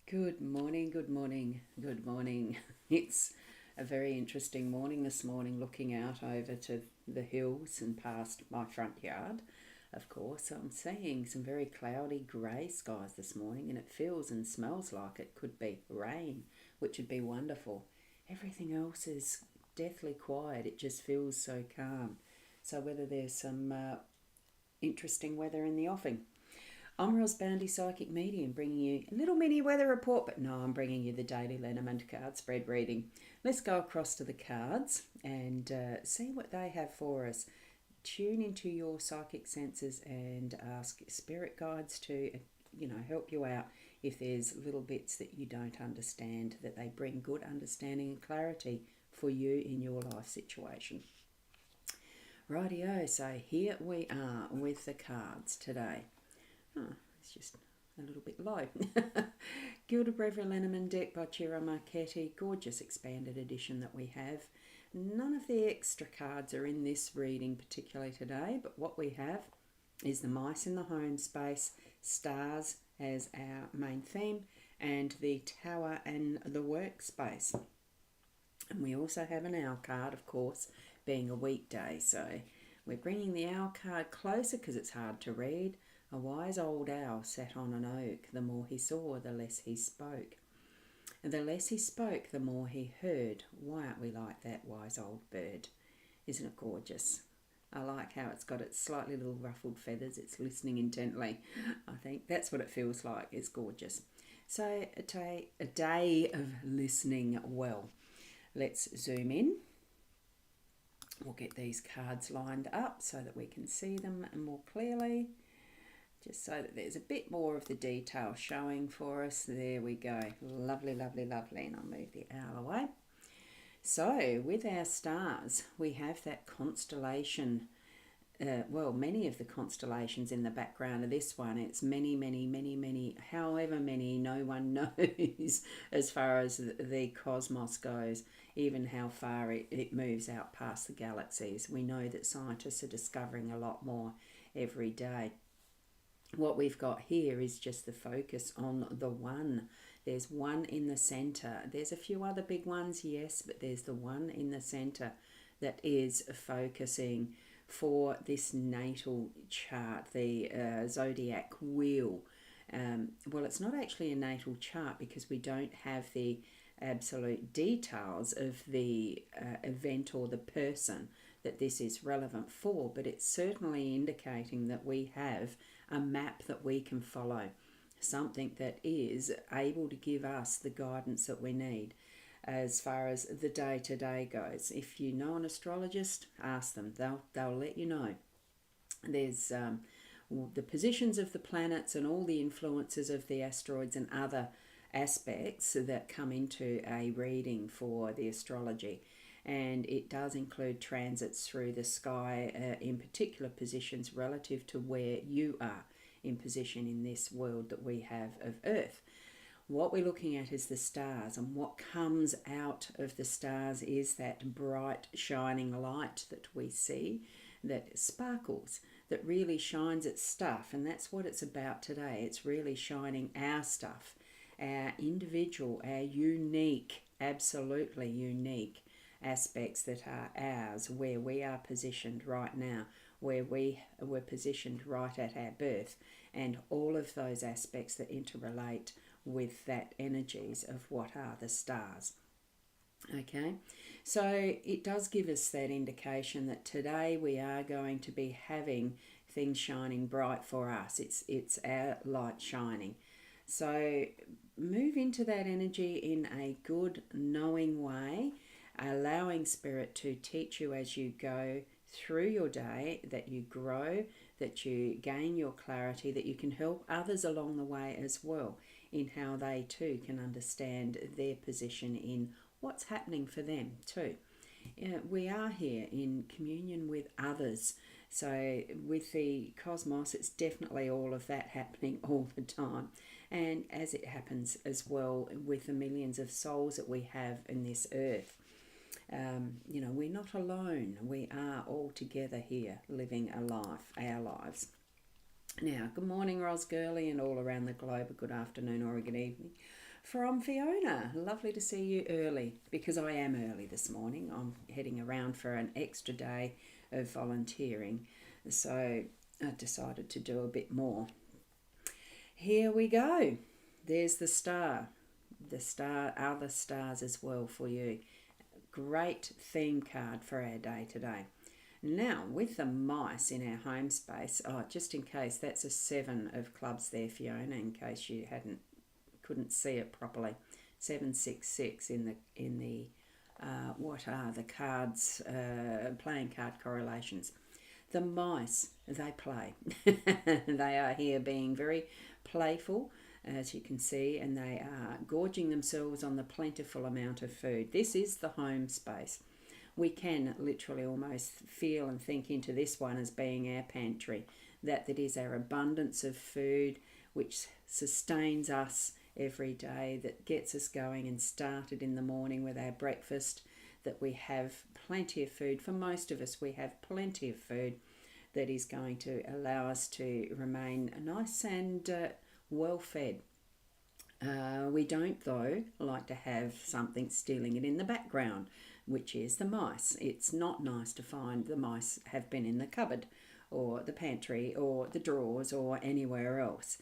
Good morning, good morning, good morning. It's a very interesting morning this morning, looking out over to the hills and past my front yard. Of course, I'm seeing some very cloudy grey skies this morning, and it feels and smells like it could be rain, which would be wonderful. Everything else is deathly quiet, it just feels so calm. So, whether there's some interesting weather in the offing. I'm Boundy, Psychic Medium, bringing you a little mini weather report, but no, I'm bringing you the daily Lenormand card spread reading. Let's go across to the cards and see what they have for us. Tune into your psychic senses and ask spirit guides to, help you out if there's little bits that you don't understand, that they bring good understanding and clarity for you in your life situation. Rightio, so here we are with the cards today. Oh, it's just a little bit low. Gilda Breville Lenormand deck by Ciro Marchetti. Gorgeous expanded edition that we have. None of the extra cards are in this reading particularly today, but what we have is the mice in the home space, stars as our main theme, and the tower and the workspace. And we also have an owl card, of course, being a weekday. So we're bringing the owl card closer because it's hard to read. A wise old owl sat on an oak. The more he saw, the less he spoke. And the less he spoke, the more he heard. Why aren't we like that wise old bird? Isn't it gorgeous? I like how it's got its slightly little ruffled feathers. It's listening intently. I think that's what it feels like. It's gorgeous. So a day of listening well. Let's zoom in. We'll get these cards lined up so that we can see them more clearly. Just so that there's a bit more of the detail showing for us. There we go. Lovely, lovely, lovely. And I'll move the owl away. So with our stars, we have that constellation. Many of the constellations in the background of this one. It's many, many, many, many, however many, no one knows as far as the cosmos goes, even how far it moves out past the galaxies. We know that scientists are discovering a lot more every day. What we've got here is just the focus on the one. There's one in the center. There's a few other big ones, yes, but there's the one in the center that is focusing for this natal chart, the zodiac wheel. It's not actually a natal chart because we don't have the absolute details of the event or the person that this is relevant for, but it's certainly indicating that we have a map that we can follow, something that is able to give us the guidance that we need as far as the day-to-day goes. If you know an astrologist, ask them. They'll let you know. There's the positions of the planets and all the influences of the asteroids and other aspects that come into a reading for the astrology. And it does include transits through the sky in particular positions relative to where you are in position in this world that we have of Earth. What we're looking at is the stars, and what comes out of the stars is that bright shining light that we see that sparkles, that really shines its stuff. And that's what it's about today. It's really shining our stuff, our individual, our unique, absolutely unique aspects that are ours, where we are positioned right now, where we were positioned right at our birth, and all of those aspects that interrelate with that energies of what are the stars. Okay, so it does give us that indication that today we are going to be having things shining bright for us. It's our light shining. So move into that energy in a good, knowing way, allowing Spirit to teach you as you go through your day, that you grow, that you gain your clarity, that you can help others along the way as well in how they too can understand their position in what's happening for them too. We are here in communion with others. So with the cosmos, it's definitely all of that happening all the time. And as it happens as well with the millions of souls that we have in this earth. We're not alone. We are all together here living a life, our lives. Now, good morning, Ros Gurley, and all around the globe. A good afternoon or a good evening from Fiona. Lovely to see you early, because I am early this morning. I'm heading around for an extra day of volunteering, so I decided to do a bit more. Here we go. There's the star. The star, other stars as well for you. Great theme card for our day today. Now, with the mice in our home space, just in case, that's a 7 of clubs there, Fiona, in case you couldn't see it properly. 766 in the what are the cards, playing card correlations. The mice, they play. They are here being very playful, as you can see, and they are gorging themselves on the plentiful amount of food. This is the home space. We can literally almost feel and think into this one as being our pantry. That is our abundance of food, which sustains us every day, that gets us going and started in the morning with our breakfast, that we have plenty of food. For most of us, we have plenty of food that is going to allow us to remain nice and well fed. We don't, though, like to have something stealing it in the background, which is the mice. It's not nice to find the mice have been in the cupboard or the pantry or the drawers or anywhere else,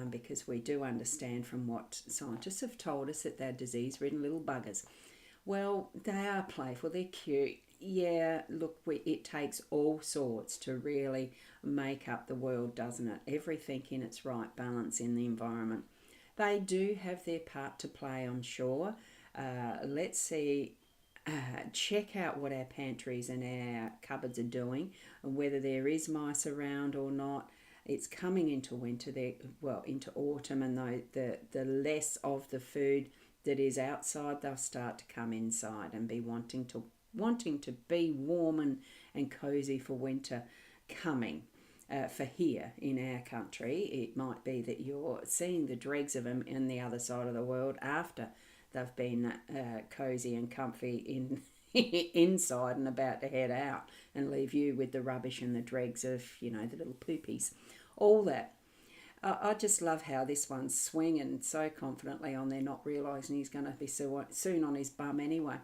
because we do understand from what scientists have told us that they're disease-ridden little buggers. Well, they are playful, they're cute. Yeah, look, it takes all sorts to really make up the world, doesn't it? Everything in its right balance in the environment. They do have their part to play, I'm sure. Let's see, check out what our pantries and our cupboards are doing, and whether there is mice around or not. It's coming into winter, into autumn, and the less of the food that is outside, they'll start to come inside and be wanting to be warm and cozy for winter coming. For here in our country, it might be that you're seeing the dregs of them in the other side of the world after they've been cozy and comfy inside and about to head out and leave you with the rubbish and the dregs of, the little poopies, all that. I just love how this one's swinging so confidently on there, not realising he's going to be soon on his bum anyway.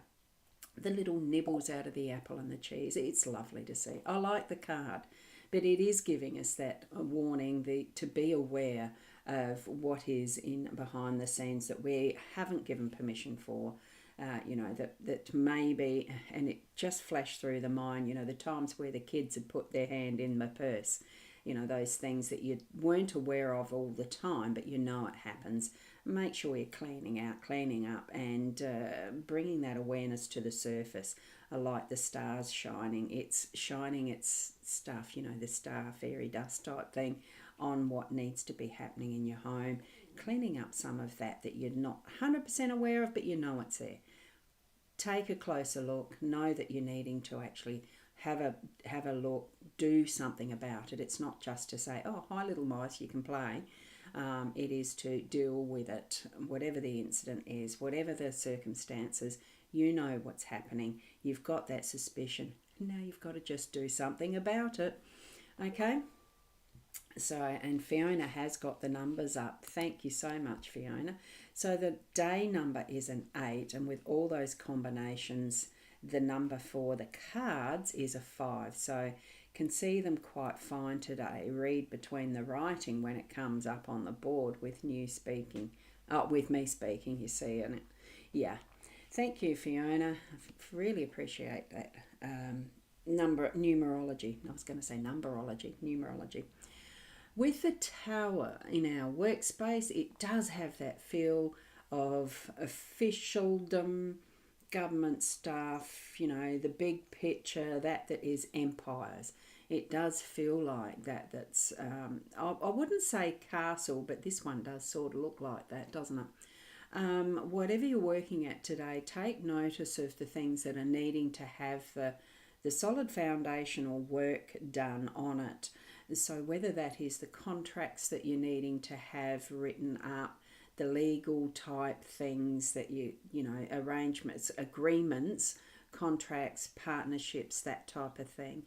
The little nibbles out of the apple and the cheese, it's lovely to see. I like the card, but it is giving us that warning to be aware of what is in behind the scenes that we haven't given permission for. That maybe, and it just flashed through the mind, the times where the kids had put their hand in my purse, those things that you weren't aware of all the time, but it happens. Make sure you're cleaning up, and bringing that awareness to the surface. I like the stars shining. It's shining its stuff, the star fairy dust type thing, on what needs to be happening in your home. Cleaning up some of that you're not 100% aware of, but it's there. Take a closer look. Know that you're needing to actually have a look, do something about it. It's not just to say, oh, hi little mice, you can play. It is to deal with it, whatever the incident is, whatever the circumstances. You know what's happening. You've got that suspicion. Now you've got to just do something about it. Okay? So, and Fiona has got the numbers up. Thank you so much, Fiona. So the day number is an 8, and with all those combinations, the number for the cards is a 5. So can see them quite fine today. Read between the writing when it comes up on the board with me speaking, you see, and yeah. Thank you, Fiona. I really appreciate that. Numerology. I was going to say numerology. With the tower in our workspace, it does have that feel of officialdom, government stuff, the big picture, that is empires. It does feel like that. That's, I wouldn't say castle, but this one does sort of look like that, doesn't it? Whatever you're working at today, take notice of the things that are needing to have the solid foundational work done on it. So whether that is the contracts that you're needing to have written up, the legal type things that arrangements, agreements, contracts, partnerships, that type of thing,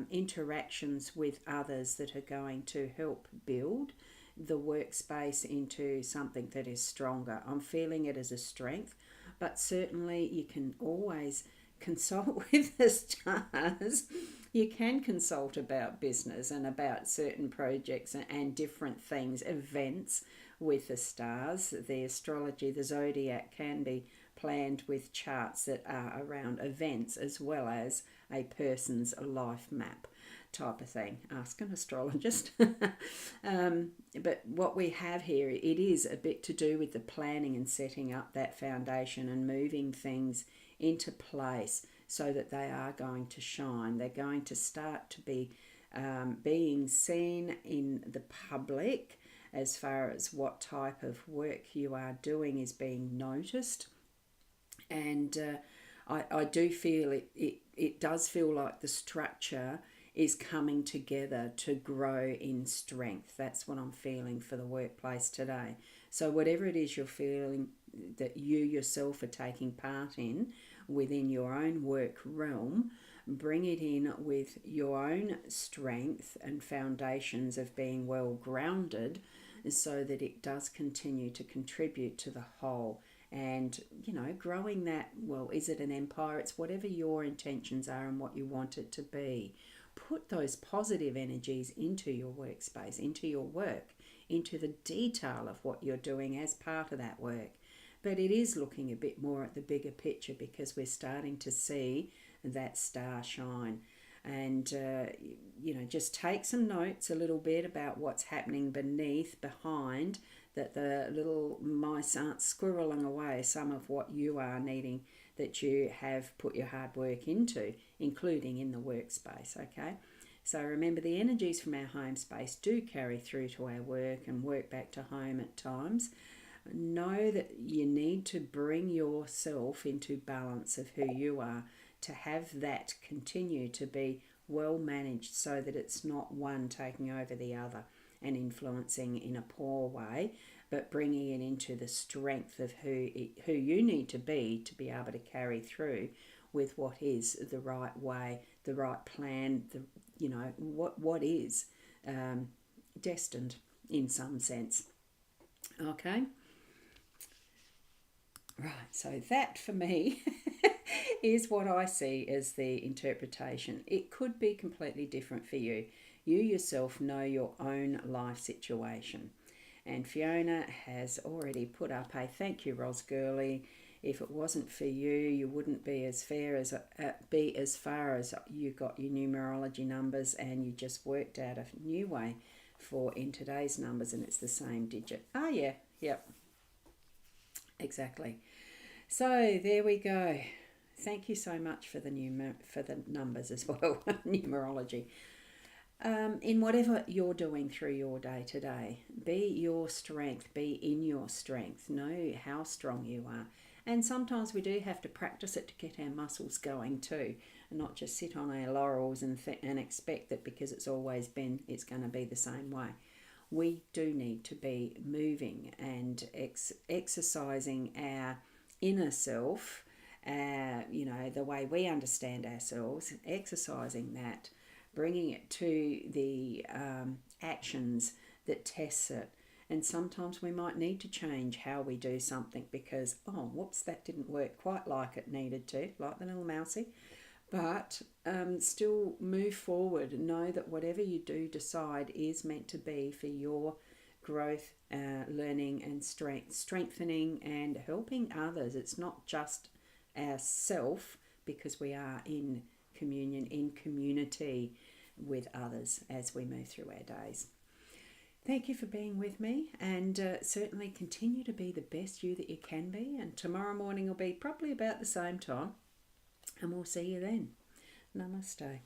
interactions with others that are going to help build the workspace into something that is stronger. I'm feeling it as a strength, but certainly you can always consult with the stars. You can consult about business and about certain projects and different things, events with the stars. The astrology, the zodiac can be planned with charts that are around events as well as a person's life map type of thing. Ask an astrologist. But what we have here, it is a bit to do with the planning and setting up that foundation and moving things into place so that they are going to shine. They're going to start to be being seen in the public as far as what type of work you are doing is being noticed. And I do feel it does feel like the structure is coming together to grow in strength. That's what I'm feeling for the workplace today. So whatever it is you're feeling that you yourself are taking part in within your own work realm, bring it in with your own strength and foundations of being well grounded so that it does continue to contribute to the whole. And, growing that, well, is it an empire? It's whatever your intentions are and what you want it to be. Put those positive energies into your workspace, into your work, into the detail of what you're doing as part of that work. But it is looking a bit more at the bigger picture because we're starting to see that star shine. And, just take some notes a little bit about what's happening behind, that the little mice aren't squirreling away some of what you are needing, that you have put your hard work into, including in the workspace, okay? So remember, the energies from our home space do carry through to our work and work back to home at times. Know that you need to bring yourself into balance of who you are to have that continue to be well managed so that it's not one taking over the other and influencing in a poor way, but bringing it into the strength of who you need to be able to carry through with what is the right way, the right plan, what is destined in some sense. Okay? Right, so that for me is what I see as the interpretation. It could be completely different for you. You yourself know your own life situation. And Fiona has already put up a thank you, Ros Girly. If it wasn't for you, you wouldn't be as far as you got your numerology numbers, and you just worked out a new way for in today's numbers, and it's the same digit. Oh yeah, yep, exactly. So there we go. Thank you so much for the numbers as well, numerology. In whatever you're doing through your day today, be your strength, be in your strength, know how strong you are. And sometimes we do have to practice it to get our muscles going too, and not just sit on our laurels and expect that because it's always been, it's going to be the same way. We do need to be moving and exercising our inner self, the way we understand ourselves, exercising that, bringing it to the actions that tests it. And sometimes we might need to change how we do something because, whoops, that didn't work quite like it needed to, like the little mousey. But still move forward and know that whatever you do decide is meant to be for your growth, learning and strengthening and helping others. It's not just ourself, because we are in communion, in community with others as we move through our days. Thank you for being with me, and certainly continue to be the best you that you can be. And tomorrow morning will be probably about the same time, and we'll see you then. Namaste.